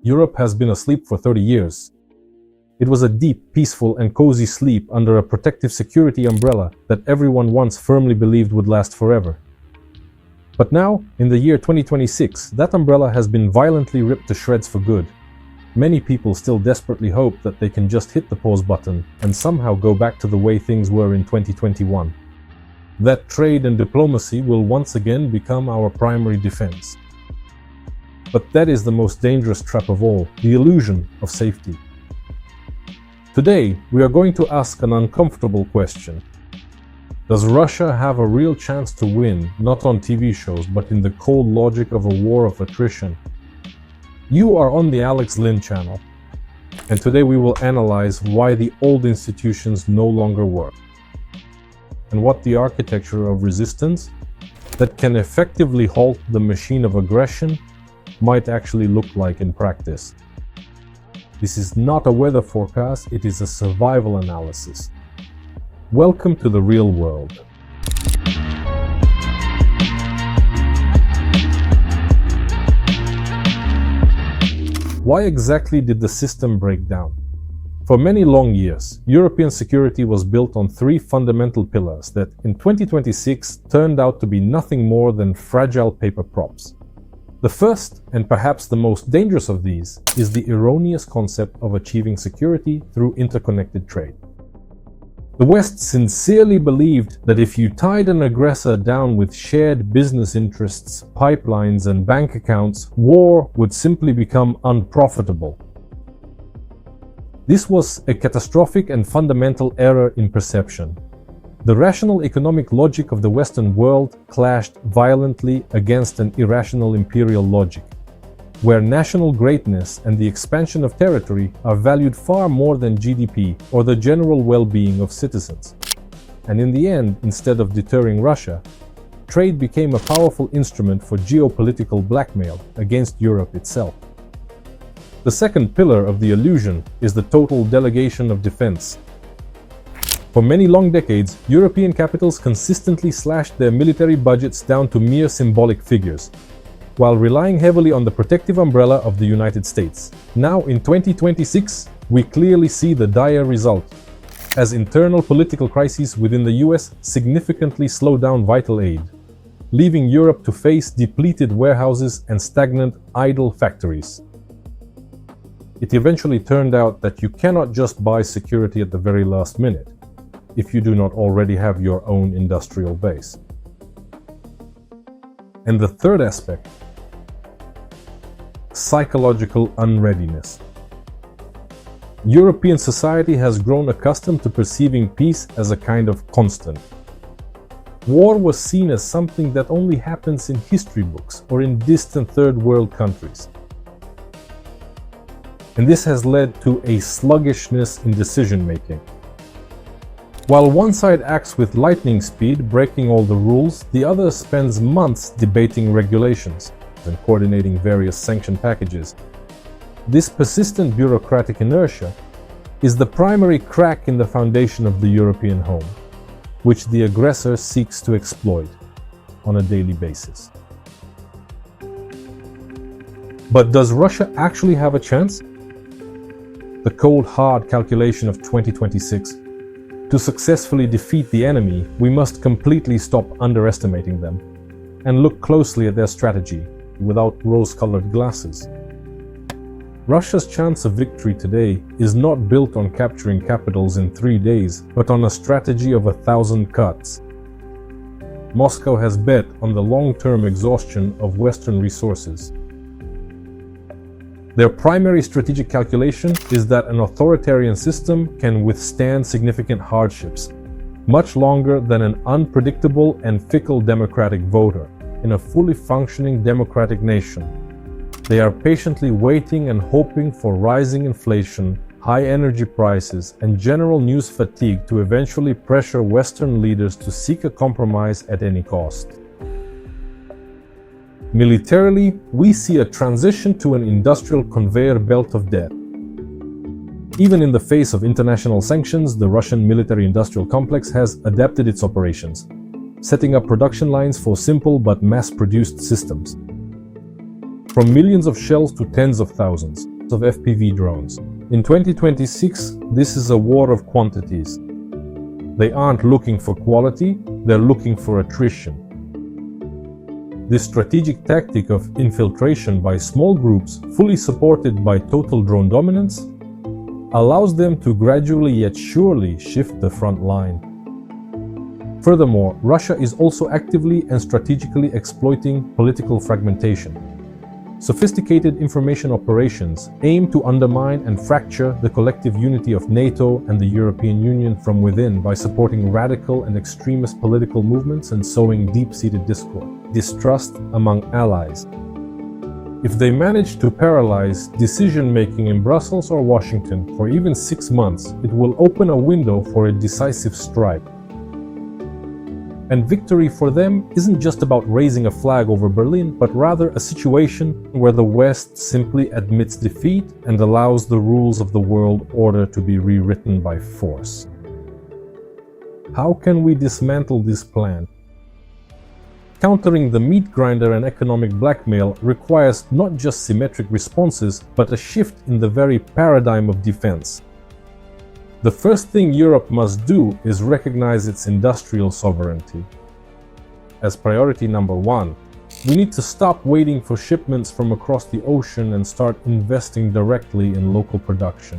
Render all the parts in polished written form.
Europe has been asleep for 30 years. It was a deep, peaceful, and cozy sleep under a protective security umbrella that everyone once firmly believed would last forever. But now, in the year 2026, that umbrella has been violently ripped to shreds for good. Many people still desperately hope that they can just hit the pause button and somehow go back to the way things were in 2021. That trade and diplomacy will once again become our primary defense. But that is the most dangerous trap of all, the illusion of safety. Today, we are going to ask an uncomfortable question. Does Russia have a real chance to win, not on TV shows, but in the cold logic of a war of attrition? You are on the Alex Lin channel, and today we will analyze why the old institutions no longer work, and what the architecture of resistance that can effectively halt the machine of aggression might actually look like in practice. This is not a weather forecast, it is a survival analysis. Welcome to the real world. Why exactly did the system break down? For many long years, European security was built on three fundamental pillars that, in 2026, turned out to be nothing more than fragile paper props. The first, and perhaps the most dangerous of these, is the erroneous concept of achieving security through interconnected trade. The West sincerely believed that if you tied an aggressor down with shared business interests, pipelines, and bank accounts, war would simply become unprofitable. This was a catastrophic and fundamental error in perception. The rational economic logic of the Western world clashed violently against an irrational imperial logic, where national greatness and the expansion of territory are valued far more than GDP or the general well-being of citizens. And in the end, instead of deterring Russia, trade became a powerful instrument for geopolitical blackmail against Europe itself. The second pillar of the illusion is the total delegation of defense. For many long decades, European capitals consistently slashed their military budgets down to mere symbolic figures, while relying heavily on the protective umbrella of the United States. Now, in 2026, we clearly see the dire result, as internal political crises within the US significantly slow down vital aid, leaving Europe to face depleted warehouses and stagnant, idle factories. It eventually turned out that you cannot just buy security at the very last minute, if you do not already have your own industrial base. And the third aspect, psychological unreadiness. European society has grown accustomed to perceiving peace as a kind of constant. War was seen as something that only happens in history books or in distant third world countries. And this has led to a sluggishness in decision-making. While one side acts with lightning speed, breaking all the rules, the other spends months debating regulations and coordinating various sanction packages. This persistent bureaucratic inertia is the primary crack in the foundation of the European home, which the aggressor seeks to exploit on a daily basis. But does Russia actually have a chance? The cold, hard calculation of 2026. To successfully defeat the enemy, we must completely stop underestimating them and look closely at their strategy without rose-colored glasses. Russia's chance of victory today is not built on capturing capitals in 3 days, but on a strategy of 1,000 cuts. Moscow has bet on the long-term exhaustion of Western resources. Their primary strategic calculation is that an authoritarian system can withstand significant hardships, much longer than an unpredictable and fickle democratic voter in a fully functioning democratic nation. They are patiently waiting and hoping for rising inflation, high energy prices, and general news fatigue to eventually pressure Western leaders to seek a compromise at any cost. Militarily, we see a transition to an industrial conveyor belt of death. Even in the face of international sanctions, the Russian military-industrial complex has adapted its operations, setting up production lines for simple but mass-produced systems. From millions of shells to tens of thousands, of FPV drones. In 2026, this is a war of quantities. They aren't looking for quality, they're looking for attrition. This strategic tactic of infiltration by small groups, fully supported by total drone dominance, allows them to gradually yet surely shift the front line. Furthermore, Russia is also actively and strategically exploiting political fragmentation. Sophisticated information operations aim to undermine and fracture the collective unity of NATO and the European Union from within by supporting radical and extremist political movements and sowing deep-seated discord, distrust among allies. If they manage to paralyze decision-making in Brussels or Washington for even 6 months, it will open a window for a decisive strike. And victory for them isn't just about raising a flag over Berlin, but rather a situation where the West simply admits defeat and allows the rules of the world order to be rewritten by force. How can we dismantle this plan? Countering the meat grinder and economic blackmail requires not just symmetric responses, but a shift in the very paradigm of defense. The first thing Europe must do is recognize its industrial sovereignty. As priority number one, we need to stop waiting for shipments from across the ocean and start investing directly in local production.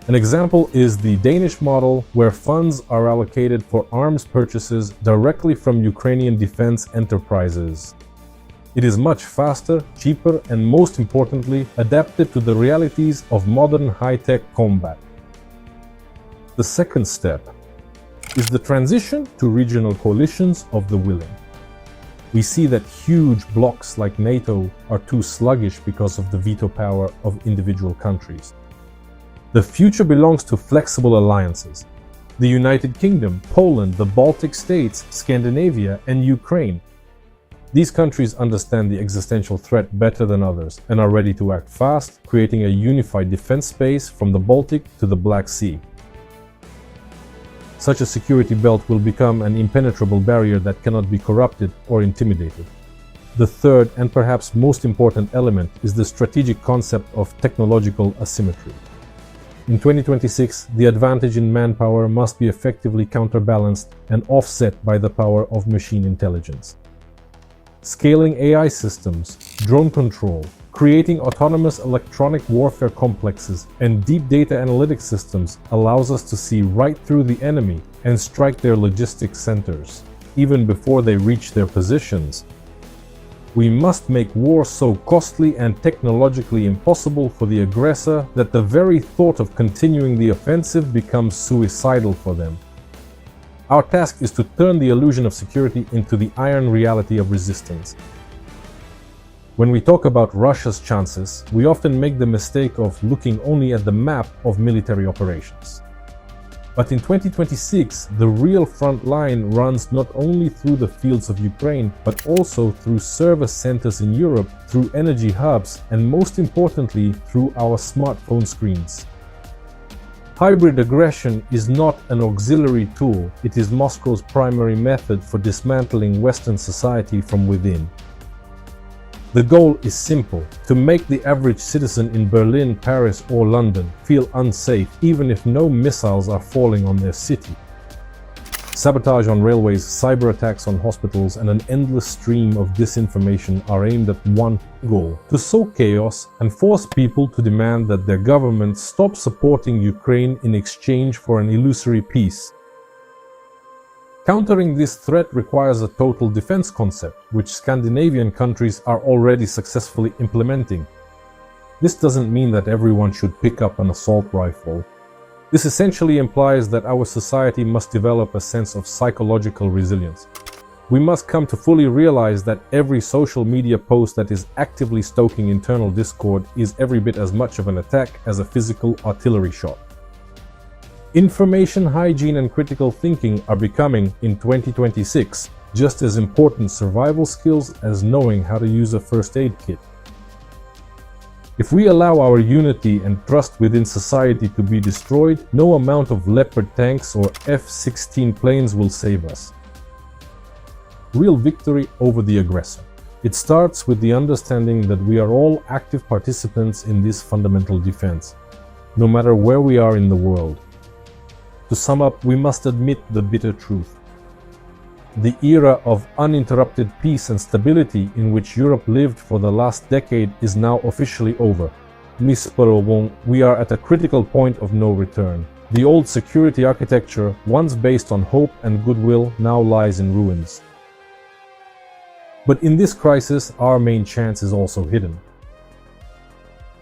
An example is the Danish model, where funds are allocated for arms purchases directly from Ukrainian defense enterprises. It is much faster, cheaper, and most importantly, adapted to the realities of modern high-tech combat. The second step is the transition to regional coalitions of the willing. We see that huge blocs like NATO are too sluggish because of the veto power of individual countries. The future belongs to flexible alliances. The United Kingdom, Poland, the Baltic states, Scandinavia, and Ukraine. These countries understand the existential threat better than others and are ready to act fast, creating a unified defense space from the Baltic to the Black Sea. Such a security belt will become an impenetrable barrier that cannot be corrupted or intimidated. The third and perhaps most important element is the strategic concept of technological asymmetry. In 2026, the advantage in manpower must be effectively counterbalanced and offset by the power of machine intelligence. Scaling AI systems, drone control, creating autonomous electronic warfare complexes, and deep data analytics systems allows us to see right through the enemy and strike their logistics centers, even before they reach their positions. We must make war so costly and technologically impossible for the aggressor that the very thought of continuing the offensive becomes suicidal for them. Our task is to turn the illusion of security into the iron reality of resistance. When we talk about Russia's chances, we often make the mistake of looking only at the map of military operations. But in 2026, the real front line runs not only through the fields of Ukraine, but also through service centers in Europe, through energy hubs, and most importantly, through our smartphone screens. Hybrid aggression is not an auxiliary tool, it is Moscow's primary method for dismantling Western society from within. The goal is simple: to make the average citizen in Berlin, Paris, or London feel unsafe even if no missiles are falling on their city. Sabotage on railways, cyber attacks on hospitals, and an endless stream of disinformation are aimed at one goal: to sow chaos and force people to demand that their government stop supporting Ukraine in exchange for an illusory peace. Countering this threat requires a total defense concept, which Scandinavian countries are already successfully implementing. This doesn't mean that everyone should pick up an assault rifle. This essentially implies that our society must develop a sense of psychological resilience. We must come to fully realize that every social media post that is actively stoking internal discord is every bit as much of an attack as a physical artillery shot. Information hygiene and critical thinking are becoming, in 2026, just as important survival skills as knowing how to use a first aid kit. If we allow our unity and trust within society to be destroyed, no amount of Leopard tanks or F-16 planes will save us. Real victory over the aggressor. It starts with the understanding that we are all active participants in this fundamental defense, no matter where we are in the world. To sum up, we must admit the bitter truth. The era of uninterrupted peace and stability in which Europe lived for the last decade is now officially over. We are at a critical point of no return. The old security architecture, once based on hope and goodwill, now lies in ruins. But in this crisis, our main chance is also hidden.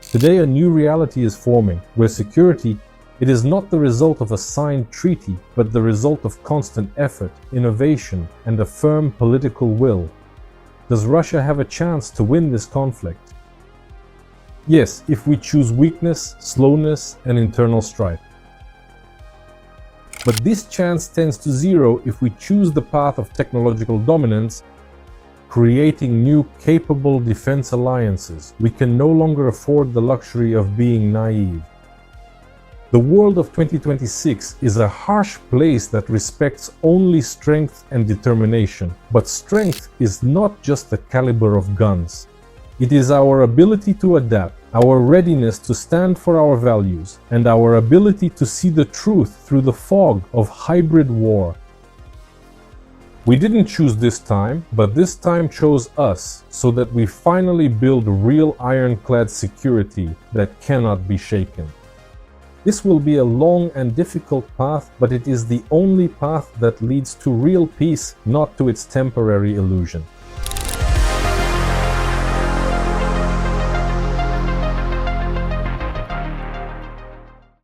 Today, a new reality is forming, where security, it is not the result of a signed treaty, but the result of constant effort, innovation, and a firm political will. Does Russia have a chance to win this conflict? Yes, if we choose weakness, slowness, and internal strife. But this chance tends to zero if we choose the path of technological dominance, creating new capable defense alliances. We can no longer afford the luxury of being naive. The world of 2026 is a harsh place that respects only strength and determination. But strength is not just the caliber of guns. It is our ability to adapt, our readiness to stand for our values, and our ability to see the truth through the fog of hybrid war. We didn't choose this time, but this time chose us, so that we finally build real ironclad security that cannot be shaken. This will be a long and difficult path, but it is the only path that leads to real peace, not to its temporary illusion.